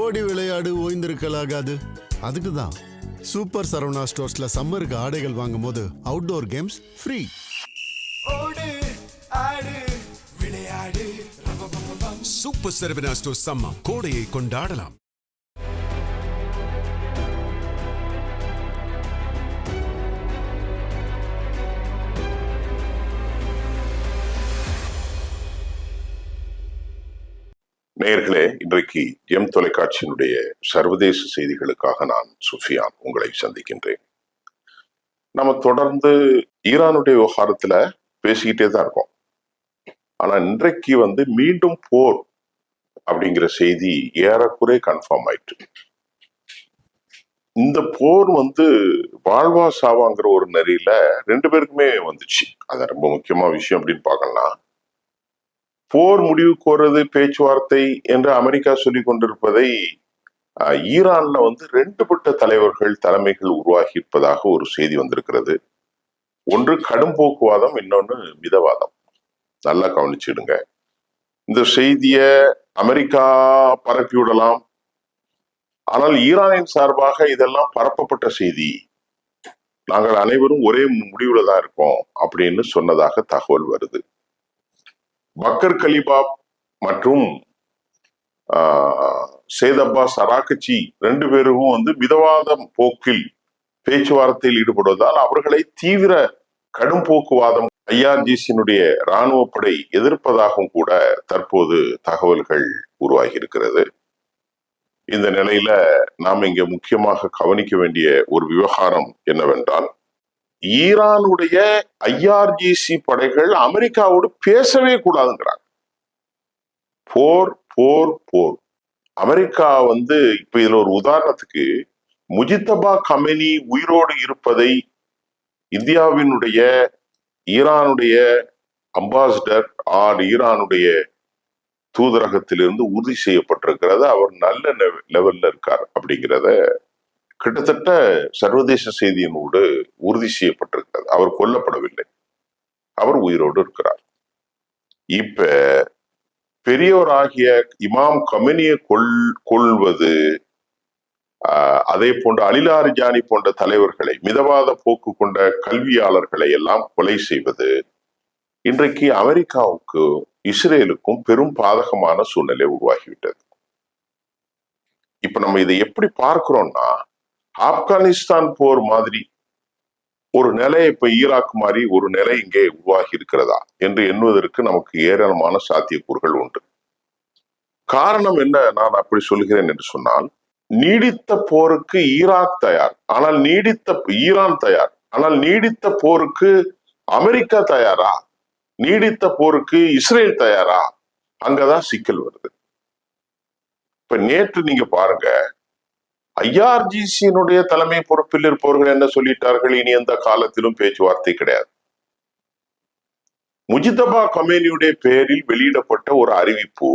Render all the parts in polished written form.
ஓடி விளையாடு ஓய்ந்திருக்கலாகாது. அதுக்கு தான் சூப்பர் சரவணா ஸ்டோர்ஸ்ல சம்மருக்கு ஆடைகள் வாங்கும் போது outdoor games free. Super Saravana stores summer கோடையை கொண்டாடலாம். நேயர்களே, இன்றைக்கு எம் தொலைக்காட்சியினுடைய சர்வதேச செய்திகளுக்காக நான் சுஃபியான் உங்களை சந்திக்கின்றேன். நம்ம தொடர்ந்து ஈரானுடைய விவகாரத்துல பேசிக்கிட்டே தான் இருக்கோம். ஆனா இன்றைக்கு மீண்டும் போர் அப்படிங்கிற செய்தி ஏறக்குறை கன்ஃபார்ம் ஆயிட்டு. இந்த போர் வாழ்வா சாவாங்கிற ஒரு நெறியில ரெண்டு பேருக்குமே வந்துச்சு. அது ரொம்ப முக்கியமான விஷயம் அப்படின்னு பார்க்கலாம். போர் முடிவு கோருது பேச்சுவார்த்தை என்று அமெரிக்கா சொல்லிக் கொண்டிருப்பதை ஈரான்ல ரெண்டு பட்ட தலைவர்கள் தலைமைகள் உருவாகி இருப்பதாக ஒரு செய்தி வந்திருக்கிறது. ஒன்று கடும் போக்குவாதம், இன்னொன்னு மிதவாதம். நல்லா கவனிச்சிடுங்க. இந்த செய்திய அமெரிக்கா பரப்பி விடலாம், ஆனால் ஈரானின் சார்பாக இதெல்லாம் பரப்பப்பட்ட செய்தி, நாங்கள் அனைவரும் ஒரே முடிவுல தான் இருக்கோம் அப்படின்னு சொன்னதாக தகவல் வருது. பக்கர் கலிபாப் மற்றும் சேத் அப்பாஸ் அராகச்சி ரெண்டு பேரும் மிதவாதம் போக்கில் பேச்சுவார்த்தையில் ஈடுபடுவதால் அவர்களை தீவிர கடும் போக்குவாதம் ஐஆர்ஜிசியினுடைய இராணுவ படை எதிர்ப்பதாகவும் கூட தற்போது தகவல்கள் உருவாகி இருக்கிறது. இந்த நிலையில நாம் இங்க முக்கியமாக கவனிக்க வேண்டிய ஒரு விவகாரம் என்னவென்றால், ஈரானுடைய ஐஆர்ஜிசி படைகள் அமெரிக்காவோடு பேசவே கூடாதுங்கிறாங்க. போர் போர் போர். அமெரிக்கா இப்ப இதுல ஒரு உதாரணத்துக்கு, முஜித்தபா கமெனி உயிரோடு இருப்பதை இந்தியாவினுடைய ஈரானுடைய அம்பாசிடர் ஈரானுடைய தூதரகத்திலிருந்து உறுதி செய்யப்பட்டிருக்கிறது. அவர் நல்ல லெவல்ல இருக்கார் அப்படிங்கிறத கிட்டத்தட்ட சர்வதேச செய்தியினோடு உறுதி செய்யப்பட்டிருக்கிறது. அவர் கொல்லப்படவில்லை, அவர் உயிரோடு இருக்கிறார். இப்ப பெரியவராகிய இமாம் கமெனியை கொள்வது, அதே போன்ற அலிலாரிஜானி போன்ற தலைவர்களை, மிதவாத போக்கு கொண்ட கல்வியாளர்களை எல்லாம் கொலை செய்வது இன்றைக்கு அமெரிக்காவுக்கும் இஸ்ரேலுக்கும் பெரும் பாதகமான சூழ்நிலை உருவாகிவிட்டது. இப்ப நம்ம இதை எப்படி பார்க்கிறோம்னா, ஆப்கானிஸ்தான் போர் மாதிரி ஒரு நிலை இப்ப ஈராக் மாதிரி ஒரு நிலை இங்கே உருவாகி இருக்கிறதா என்று எண்ணுவதற்கு நமக்கு ஏராளமான சாத்தியக்கூறுகள் உண்டு. காரணம் என்ன நான் அப்படி சொல்கிறேன் என்று சொன்னால், நீடித்த போருக்கு ஈராக் தயார், ஆனால் ஈரான் தயார், ஆனால் நீடித்த போருக்கு அமெரிக்கா தயாரா, நீடித்த போருக்கு இஸ்ரேல் தயாரா? அங்கதான் சிக்கல் வருது. இப்ப நேற்று நீங்க பாருங்க, ஐஆர்ஜிசியினுடைய தலைமை பொறுப்பில் இருப்பவர்கள் என்ன சொல்லிட்டார்கள்? இனி எந்த காலத்திலும் பேச்சுவார்த்தை கிடையாது. முஜித்தபா கமேனியுடைய பெயரில் வெளியிடப்பட்ட ஒரு அறிவிப்பு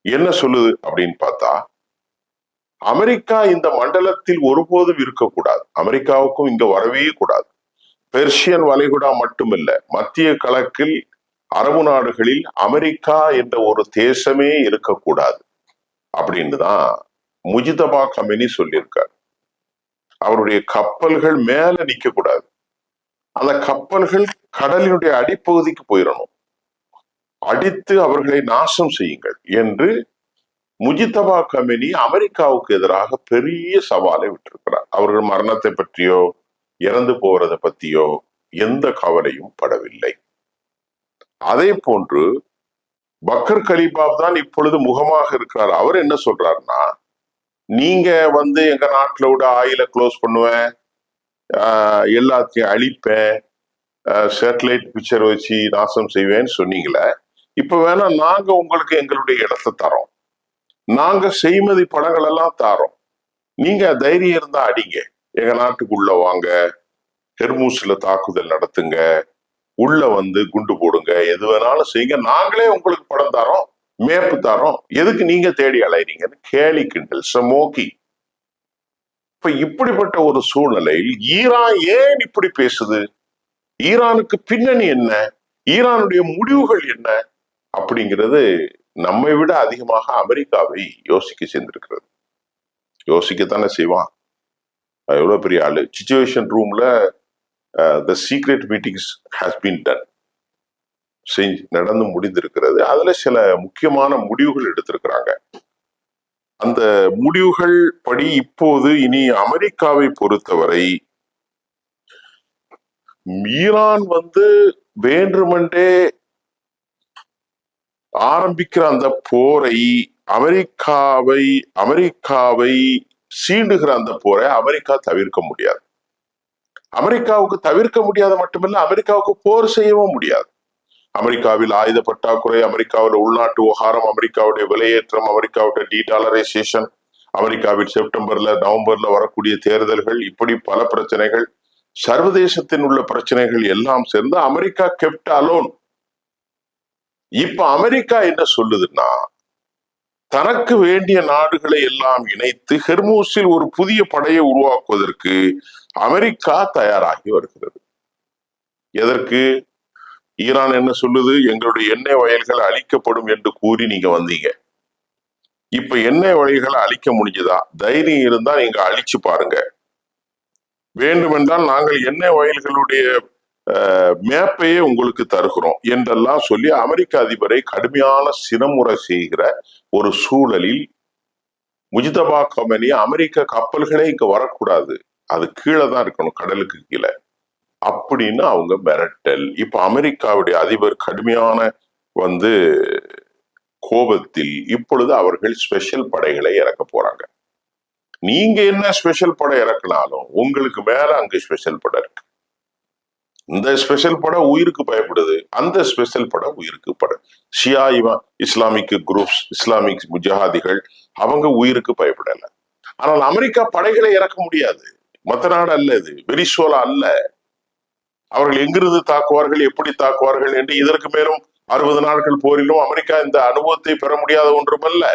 என்ன சொல்லுது அப்படின்னு பார்த்தா, அமெரிக்கா இந்த மண்டலத்தில் ஒருபோதும் இருக்கக்கூடாது, அமெரிக்காவுக்கும் இங்க வரவே கூடாது. பெர்ஷியன் வளைகுடா மட்டுமில்ல, மத்திய கிழக்கில் அரபு நாடுகளில் அமெரிக்கா என்ற ஒரு தேசமே இருக்கக்கூடாது அப்படின்னு தான் முஜித்தபா கமெனி சொல்லியிருக்கார். அவருடைய கப்பல்கள் மேல நிக்க கூடாது, அந்த கப்பல்கள் கடலினுடைய அடிப்பகுதிக்கு போயிடணும், அடித்து அவர்களை நாசம் செய்யுங்கள் என்று முஜித்தபா கமெனி அமெரிக்காவுக்கு எதிராக பெரிய சவாலை விட்டிருக்கிறார். அவர்கள் மரணத்தை பற்றியோ இறந்து போறதை பத்தியோ எந்த கவலையும் படவில்லை. அதே போன்று பக்கர் கலிபாப் தான் இப்பொழுது முகமாக இருக்கிறார். அவர் என்ன சொல்றாருன்னா, நீங்க எங்க நாட்டுல விட ஆயில க்ளோஸ் பண்ணுவேன், எல்லாத்தையும் அழிப்பேன், சேட்டலைட் பிக்சர் வச்சு நாசம் செய்வேன்னு சொன்னீங்களே, இப்ப வேணா நாங்க உங்களுக்கு எங்களுடைய இடத்தை தரோம், நாங்க செய்மதி படங்கள் எல்லாம் தாரோம், நீங்க தைரியம் இருந்தா அடிங்க, எங்க நாட்டுக்குள்ள வாங்க, ஹெர்மூஸ்ல தாக்குதல் நடத்துங்க, உள்ள குண்டு போடுங்க, எது வேணாலும் செய்யுங்க, நாங்களே உங்களுக்கு படம் தரோம், மேப்பு தரோம், எதுக்கு நீங்க தேடி அலைறீங்கன்னு கேலி கிண்டல் சமோக்கி. இப்ப இப்படிப்பட்ட ஒரு சூழ்நிலையில் ஈரான் ஏன் இப்படி பேசுது? ஈரானுக்கு பின்னணி என்ன? ஈரானுடைய முடிவுகள் என்ன அப்படிங்கிறது நம்மை விட அதிகமாக அமெரிக்காவை யோசிக்க செய்திருக்கிறது. யோசிக்கத்தானே செய்வான். எவ்வளவு பெரிய ஆளு. சிச்சுவேஷன் ரூம்ல the secret meetings has been done, நடந்து முடிந்திருக்கிறது. அதுல சில முக்கியமான முடிவுகள் எடுத்திருக்கிறாங்க. அந்த முடிவுகள் படி இப்போது இனி அமெரிக்காவை பொறுத்தவரை ஈரான் வேண்டுமென்றே ஆரம்பிக்கிற அந்த போரை, அமெரிக்காவை சீண்டுகிற அந்த போரை அமெரிக்கா தவிர்க்க முடியாது. அமெரிக்காவுக்கு தவிர்க்க முடியாத மட்டுமல்ல, அமெரிக்காவுக்கு போர் செய்யவும் முடியாது. அமெரிக்காவில் ஆயுத பற்றாக்குறை, அமெரிக்காவில் உள்நாட்டு விவகாரம், அமெரிக்காவுடைய விலையேற்றம், அமெரிக்காவுடைய டீடாலரைசேஷன், அமெரிக்காவில் செப்டம்பர்ல நவம்பர்ல வரக்கூடிய தேர்தல்கள், இப்படி பல பிரச்சனைகள், சர்வதேசத்தின் உள்ள பிரச்சனைகள் எல்லாம் சேர்ந்து அமெரிக்கா கெப்ட் அலோன். இப்ப அமெரிக்கா என்ன சொல்லுதுன்னா, தனக்கு வேண்டிய நாடுகளை எல்லாம் இணைத்து ஹெர்மூஸில் ஒரு புதிய படையை உருவாக்குவதற்கு அமெரிக்கா தயாராகி வருகிறது. எதற்கு? ஈரான் என்ன சொல்லுது? எங்களுடைய எண்ணெய் வயல்கள் அழிக்கப்படும் என்று கூறி நீங்க வந்தீங்க. இப்ப எண்ணெய் வயல்களை அழிக்க முடிஞ்சதா? தைரியம் இருந்தா நீங்க அழிச்சு பாருங்க. வேண்டுமென்றால் நாங்கள் எண்ணெய் வயல்களுடைய மேப்பையே உங்களுக்கு தருகிறோம் என்றெல்லாம் சொல்லி அமெரிக்க அதிபரை கடுமையான சினமுறை செய்கிற ஒரு சூழலில் முஜ்தபா கமனி அமெரிக்க கப்பல்களே இங்க வரக்கூடாது, அது கீழே தான் இருக்கணும், கடலுக்கு கீழே அப்படின்னு அவங்க மிரட்டல். இப்ப அமெரிக்காவுடைய அதிபர் கடுமையான கோபத்தில் இப்பொழுது அவர்கள் ஸ்பெஷல் படைகளை இறக்க போறாங்க. நீங்க என்ன ஸ்பெஷல் படை இறக்கினாலும் உங்களுக்கு மேல அங்க ஸ்பெஷல் படை இருக்கு. இந்த ஸ்பெஷல் படை உயிருக்கு பயப்படுது, அந்த ஸ்பெஷல் படை உயிருக்கு படை. ஷியா இஸ்லாமிக் குரூப்ஸ், இஸ்லாமிக் முஜாஹிதிகள் அவங்க உயிருக்கு பயப்படல. ஆனால் அமெரிக்கா படைகளை இறக்க முடியாது. மற்ற நாடு அல்ல, இது வெனிசுவேலா அல்ல. அவர்கள் எங்கிருந்து தாக்குவார்கள், எப்படி தாக்குவார்கள் என்று இதற்கு மேலும் 60 நாட்கள் போரிலும் அமெரிக்கா இந்த அனுபவத்தை பெற முடியாத ஒன்றுமல்ல.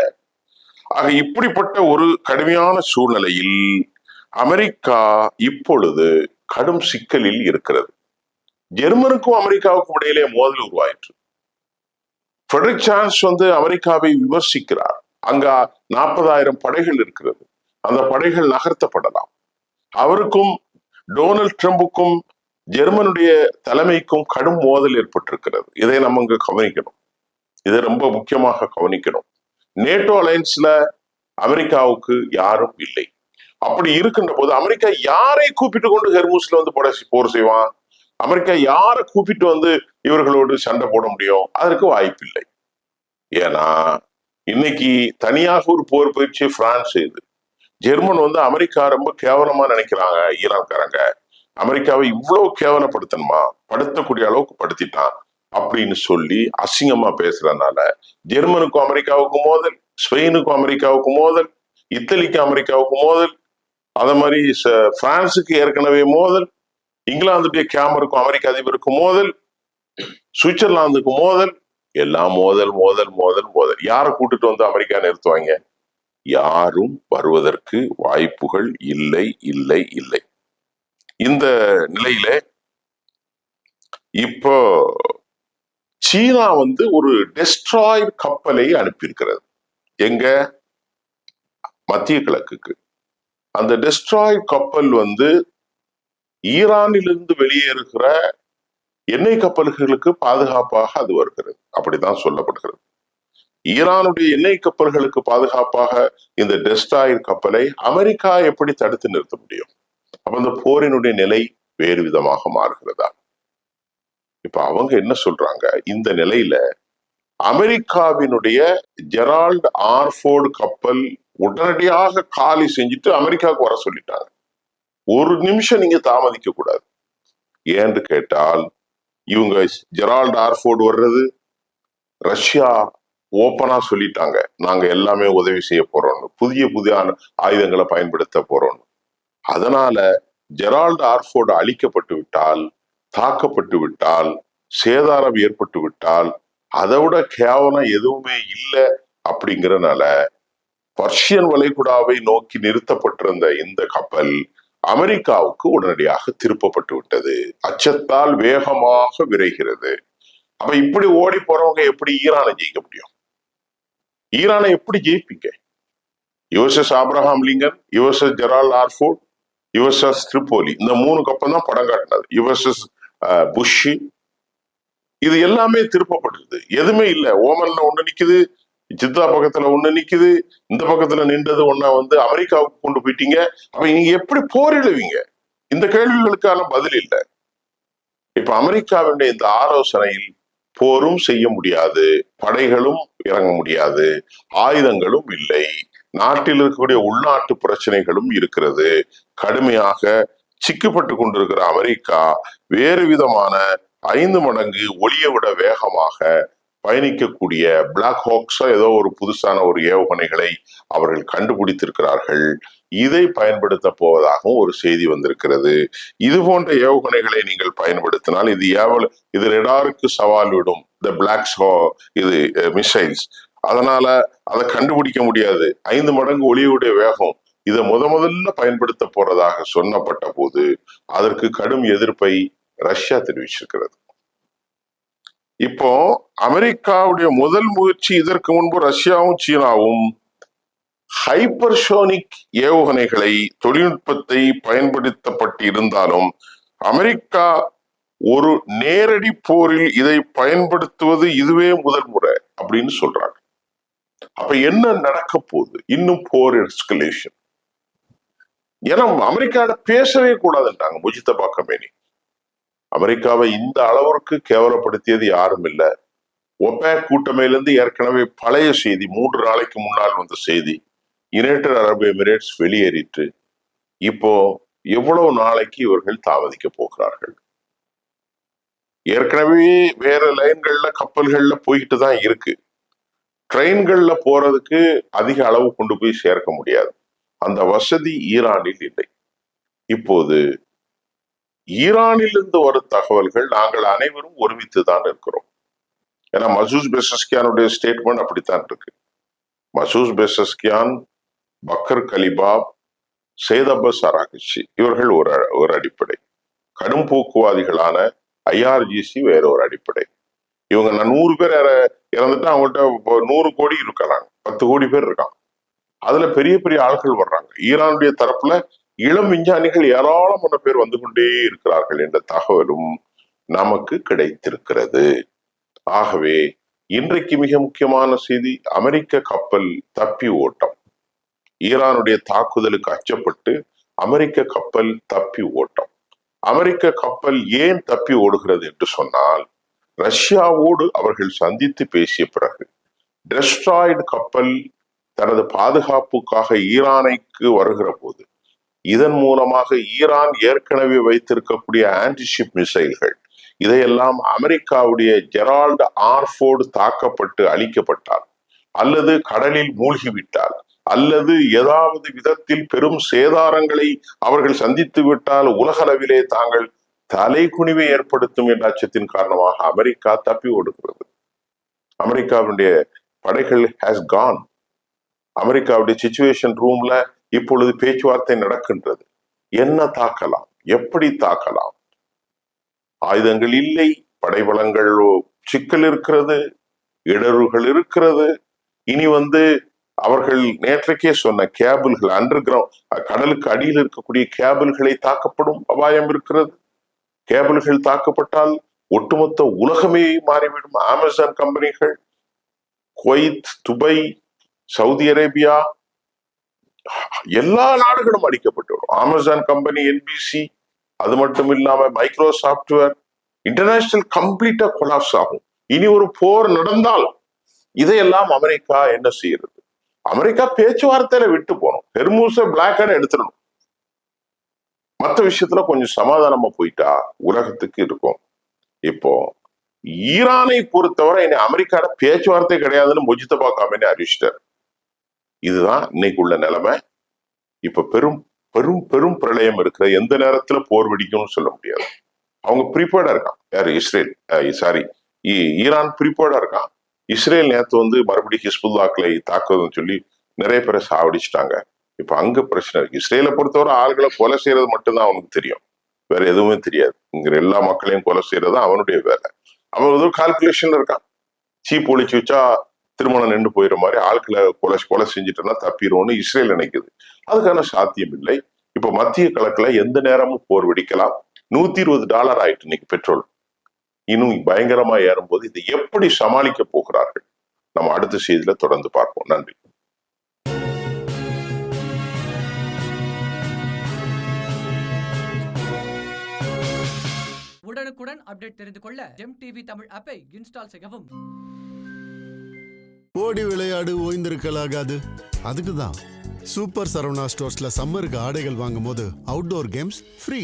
ஆக இப்படிப்பட்ட ஒரு கடுமையான சூழ்நிலையில் அமெரிக்கா இப்பொழுது கடும் சிக்கலில் இருக்கிறது. ஜெர்மனுக்கும் அமெரிக்காவுக்கும் இடையிலே மோதல் உருவாயிற்று. ஃபிரெடரிக் சான்ஸ் அமெரிக்காவை விமர்சிக்கிறார். அங்க 40,000 படைகள் இருக்கிறது, அந்த படைகள் நகர்த்தப்படலாம். அவருக்கும் டொனால்ட் ட்ரம்புக்கும் ஜெர்மனுடைய தலைமைக்கும் கடும் மோதல் ஏற்பட்டிருக்கிறது. இதை நம்ம இங்க கவனிக்கணும். இதை ரொம்ப முக்கியமாக கவனிக்கணும். நேட்டோ அலையன்ஸ்ல அமெரிக்காவுக்கு யாரும் இல்லை. அப்படி இருக்கின்ற போது அமெரிக்கா யாரை கூப்பிட்டு கொண்டு ஹெர்மூஸ்ல போர் செய்வான்? அமெரிக்கா யாரை கூப்பிட்டு இவர்களோடு சண்டை போட முடியும்? அதற்கு வாய்ப்பில்லை. ஏன்னா இன்னைக்கு தனியாக ஒரு போர் பயிற்சி பிரான்ஸ் செய்யுது. ஜெர்மன் அமெரிக்கா ரொம்ப கேவலமா நினைக்கிறாங்க. ஈரான்காரங்க அமெரிக்காவை இவ்வளவு கேவலப்படுத்தணுமா, படுத்தக்கூடிய அளவுக்கு படுத்திட்டான் அப்படின்னு சொல்லி அசிங்கமா பேசுறதுனால ஜெர்மனுக்கும் அமெரிக்காவுக்கும் மோதல், ஸ்பெயினுக்கும் அமெரிக்காவுக்கும் மோதல், இத்தாலிக்கு அமெரிக்காவுக்கு மோதல், அத மாதிரி பிரான்சுக்கு ஏற்கனவே மோதல், இங்கிலாந்துடைய கேமருக்கும் அமெரிக்க அதிபருக்கும் மோதல், சுவிட்சர்லாந்துக்கு மோதல், எல்லாம் மோதல் மோதல் மோதல் மோதல். யாரை கூட்டிட்டு அமெரிக்கா நிறுத்துவாங்க? யாரும் வருவதற்கு வாய்ப்புகள் இல்லை இல்லை இல்லை. இந்த நிலையில இப்போ சீனா ஒரு டெஸ்ட்ராய்டு கப்பலை அனுப்பியிருக்கிறது. எங்க? மத்திய கிழக்குக்கு. அந்த டெஸ்ட்ராய்டு கப்பல் ஈரானிலிருந்து வெளியேறுகிற எண்ணெய் கப்பல்களுக்கு பாதுகாப்பாக அது வருகிறது, அப்படித்தான் சொல்லப்படுகிறது. ஈரானுடைய எண்ணெய் கப்பல்களுக்கு பாதுகாப்பாக இந்த டெஸ்ட்ராய்டு கப்பலை அமெரிக்கா எப்படி தடுத்து நிறுத்த முடியும்? அப்ப அந்த போரினுடைய நிலை வேறு விதமாக மாறுகிறதா? இப்ப அவங்க என்ன சொல்றாங்க? இந்த நிலையில அமெரிக்காவினுடைய ஜெரால்ட் ஆர்ஃபோர்டு கப்பல் உடனடியாக காலி செஞ்சுட்டு அமெரிக்காவுக்கு வர சொல்லிட்டாங்க. ஒரு நிமிஷம் நீங்க தாமதிக்க கூடாது. ஏன்னு கேட்டால் இவங்க ஜெரால்ட் ஆர்ஃபோர்டு வர்றது, ரஷ்யா ஓப்பனா சொல்லிட்டாங்க, நாங்க எல்லாமே உதவி செய்ய போறோம், புதிய புதிய ஆயுதங்களை பயன்படுத்த போறோம். அதனால ஜெரால்ட் ஆர்ஃபோர்டு அழிக்கப்பட்டு விட்டால், தாக்கப்பட்டு விட்டால், சேதாரம் ஏற்பட்டு விட்டால் அதை விட கேவலம் எதுவுமே இல்லை. அப்படிங்கிறனால பர்ஷியன் வளைகுடாவை நோக்கி நிறுத்தப்பட்டிருந்த இந்த கப்பல் அமெரிக்காவுக்கு உடனடியாக திருப்பப்பட்டு விட்டது. அச்சத்தால் வேகமாக விரைகிறது. அப்ப இப்படி ஓடி போறவங்க எப்படி ஈரானை ஜெயிக்க முடியும்? ஈரானை எப்படி ஜெயிப்பீங்க? USS Abraham Lincoln, USS Gerald R Ford, USS Tripoli, இந்த 3 கப்பல் தான் படம் காட்டினது. யுஎஸ்எஸ் புஷ், இது எல்லாமே திருப்பப்பட்டது. எதுவுமே இல்ல. ஓமன்ல ஒண்ணு நிக்குது, ஜித்தா பக்கத்துல ஒண்ணு நிக்குது, இந்த பக்கத்துல நின்றது ஒன்னா அமெரிக்காவுக்கு கொண்டு போயிட்டீங்க. அப்ப நீங்க எப்படி போரிடுவீங்க? இந்த கேள்விகளுக்கான பதில் இல்லை. இப்ப அமெரிக்காவினுடைய இந்த ஆலோசனையில் போரும் செய்ய முடியாது, படைகளும் இறங்க முடியாது, ஆயுதங்களும் இல்லை, நாட்டில் இருக்கக்கூடிய உள்நாட்டு பிரச்சனைகளும் இருக்கிறது. கடுமையாக சிக்கப்பட்டு கொண்டிருக்கிற அமெரிக்கா வேறு விதமான 5 மடங்கு ஒளியை விட வேகமாக பயணிக்கக்கூடிய பிளாக் ஹாக்ஸா ஏதோ ஒரு புதுசான ஒரு ஏவுகணைகளை அவர்கள் கண்டுபிடித்திருக்கிறார்கள். இதை பயன்படுத்த போவதாகவும் ஒரு செய்தி வந்திருக்கிறது. இது போன்ற ஏவுகணைகளை நீங்கள் பயன்படுத்தினால் இது ரெடாருக்கு சவால் விடும். இந்த பிளாக் இது மிசைல்ஸ், அதனால அதை கண்டுபிடிக்க முடியாது. 5 மடங்கு ஒளியுடைய வேகம். இதை முதல்ல பயன்படுத்த போறதாக சொன்னப்பட்ட போது அதற்கு கடும் எதிர்ப்பை ரஷ்யா தெரிவிச்சிருக்கிறது. இப்போ அமெரிக்காவுடைய முதல் முயற்சி, இதற்கு முன்பு ரஷ்யாவும் சீனாவும் ஹைப்பர்சோனிக் ஏவுகணைகளை தொழில்நுட்பத்தை பயன்படுத்தப்பட்டு இருந்தாலும் அமெரிக்கா ஒரு நேரடி போரில் இதை பயன்படுத்துவது இதுவே முதல் முறை அப்படின்னு சொல்றாங்க. அப்ப என்ன நடக்க போகுது? இன்னும் போர் எஸ்கலேஷன். ஏன்னா அமெரிக்காவோட பேசவே கூடாதுன்றாங்க முஜித்தபா கமேனி. அமெரிக்காவை இந்த அளவிற்கு கேவலப்படுத்தியது யாரும் இல்ல. ஒபேக் கூட்டமையிலிருந்து ஏற்கனவே பழைய செய்தி, 3 நாளைக்கு முன்னால் வந்த செய்தி, யுனைடெட் அரபு எமிரேட்ஸ் வெளியேறிட்டு இப்போ எவ்வளவு நாளைக்கு இவர்கள் தாமதிக்க போகிறார்கள்? ஏற்கனவே வேற லைன்கள்ல கப்பல்கள்ல போய்கிட்டு தான் இருக்கு. ட்ரெயின்கள்ல போறதுக்கு அதிக அளவு கொண்டு போய் சேர்க்க முடியாது. அந்த வசதி ஈரானில் இல்லை. இப்போது ஈரானிலிருந்து வரும் தகவல்கள், நாங்கள் அனைவரும் ஒருமித்து தான் இருக்கிறோம். ஏன்னா மசூத் பெசஸ்கியானுடைய ஸ்டேட்மெண்ட் அப்படித்தான் இருக்கு. Masoud Pezeshkian, Bagher Ghalibaf, Seyed Abbas Araghchi இவர்கள் ஒரு அடிப்படை, கடும் போக்குவாதிகளான ஐஆர்ஜிசி வேற ஒரு அடிப்படை. இவங்க 100 பேர் இறந்துட்டு அவங்கள்ட்ட 100 கோடி இருக்கலாம், 10 கோடி பேர் இருக்கான். அதுல பெரிய பெரிய ஆட்கள் வர்றாங்க. ஈரானுடைய தரப்புல இளம் விஞ்ஞானிகள் ஏராளமான பேர் வந்து கொண்டே இருக்கிறார்கள் என்ற தகவலும் நமக்கு கிடைத்திருக்கிறது. ஆகவே இன்றைக்கு மிக முக்கியமான செய்தி, அமெரிக்க கப்பல் தப்பி ஓட்டம். ஈரானுடைய தாக்குதலுக்கு அச்சப்பட்டு அமெரிக்க கப்பல் தப்பி ஓட்டம். அமெரிக்க கப்பல் ஏன் தப்பி ஓடுகிறது என்று சொன்னால், ரஷ்யாவோடு அவர்கள் சந்தித்து பேசிய பிறகு டெஸ்ட்ராய்டு கப்பல் தனது பாதுகாப்புக்காக ஈரானுக்கு வருகிற போது, இதன் மூலமாக ஈரான் ஏற்கனவே வைத்திருக்கக்கூடிய ஆன்டிஷிப் மிசைல்கள் இதையெல்லாம் அமெரிக்காவுடைய ஜெரால்ட் ஆர்ஃபோர்டு தாக்கப்பட்டு அழிக்கப்பட்டால், அல்லது கடலில் மூழ்கிவிட்டால், அல்லது ஏதாவது விதத்தில் பெரும் சேதாரங்களை அவர்கள் சந்தித்து விட்டால் உலகளவிலே தாங்கள் தலைகுனிவை ஏற்படுத்தும் என்ற அச்சத்தின் காரணமாக அமெரிக்கா தப்பி ஓடுகிறது. அமெரிக்காவுடைய படைகள் ஹேஸ் கான். அமெரிக்காவுடைய சிச்சுவேஷன் ரூம்ல இப்பொழுது பேச்சுவார்த்தை நடக்கின்றது. என்ன தாக்கலாம், எப்படி தாக்கலாம்? ஆயுதங்கள் இல்லை, படைபலங்கள் சிக்கல் இருக்கிறது, இடர்கள் இருக்கிறது. இனி அவர்கள் நேற்றைக்கே சொன்ன கேபிள்கள், அண்டர் கிரவுண்ட் கடலுக்கு அடியில் இருக்கக்கூடிய கேபிள்களை தாக்கப்படும் அபாயம் இருக்கிறது. கேபிள்கள் தாக்கப்பட்டால் ஒட்டுமொத்த உலகமே மாறிவிடும். அமேசான் கம்பெனிகள், குவைத், துபாய், சவுதி அரேபியா, எல்லா நாடுகளும் அடிக்கப்பட்டுவிடும். அமேசான் கம்பெனி, என்பிசி, அது மட்டும் இல்லாம மைக்ரோ சாப்ட்வேர், இன்டர்நேஷனல் கம்ப்ளீட்டா கொலாப்ஸ் ஆகும். இனி ஒரு போர் நடந்தால் இதையெல்லாம் அமெரிக்கா என்ன செய்யறது? அமெரிக்கா பேச்சுவார்த்தையில விட்டு போகணும். ஹெர்மூஸை பிளாக் எடுத்துடணும். மற்ற விஷயத்துல கொஞ்சம் சமாதானமா போயிட்டா உலகத்துக்கு இருக்கும். இப்போ ஈரானை பொறுத்தவரை இனி அமெரிக்காட பேச்சுவார்த்தை கிடையாதுன்னு முஜித்தபா கமேனி அறிவிச்சிட்டார். இதுதான் இன்னைக்கு உள்ள நிலைமை. இப்ப பெரும் பெரும் பெரும் பிரளயம் இருக்கிற, எந்த நேரத்துல போர் வெடிக்கும்னு சொல்ல முடியாது. அவங்க ப்ரீபேர்டா இருக்கான். யாரு? இஸ்ரேல், ஈரான் ப்ரீபேர்டா இருக்கான். இஸ்ரேல் நேத்து மறுபடியும் ஹிஸ்புல்லாக்களை தாக்குவதுன்னு சொல்லி நிறைய பேரை சாவடிச்சிட்டாங்க. இப்ப அங்க பிரச்சனை இருக்கு. இஸ்ரேலை பொறுத்தவரை ஆள்களை கொலை செய்யறது மட்டும்தான் அவனுக்கு தெரியும், வேற எதுவுமே தெரியாது. இங்க எல்லா மக்களையும் கொலை செய்யறது அவனுடைய வேலை. அவன் கால்குலேஷன் இருக்கான். சீப் ஒழிச்சு வச்சா திருமணம் நின்று போயிடுற மாதிரி ஆட்களை கொலை செஞ்சுட்டோம்னா தப்பிடும்னு இஸ்ரேல் நினைக்குது. அதுக்கான சாத்தியம் இல்லை. இப்ப மத்திய கிழக்குல எந்த நேரமும் போர் வெடிக்கலாம். $120 ஆயிட்டு இன்னைக்கு பெட்ரோல். இன்னும் பயங்கரமா ஏறும்போது இதை எப்படி சமாளிக்க போகிறார்கள்? நம்ம அடுத்த செய்தியில தொடர்ந்து பார்ப்போம். நன்றி. உடனுக்குடன் அப்டேட் தெரிந்து கொள்ள ஜெம் டிவி தமிழ் ஆப்பை இன்ஸ்டால் செய்யவும். ஓடி விளையாடு ஓய்ந்திருக்கலாகாது. அதுக்கு தான் சூப்பர் சரவணா ஸ்டோர்ஸ்ல சம்மருக்கு ஆடைகள் வாங்கும் போது outdoor games free.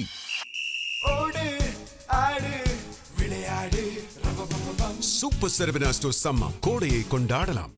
Super Saravana stores summer கோடையை கொண்டாடலாம்.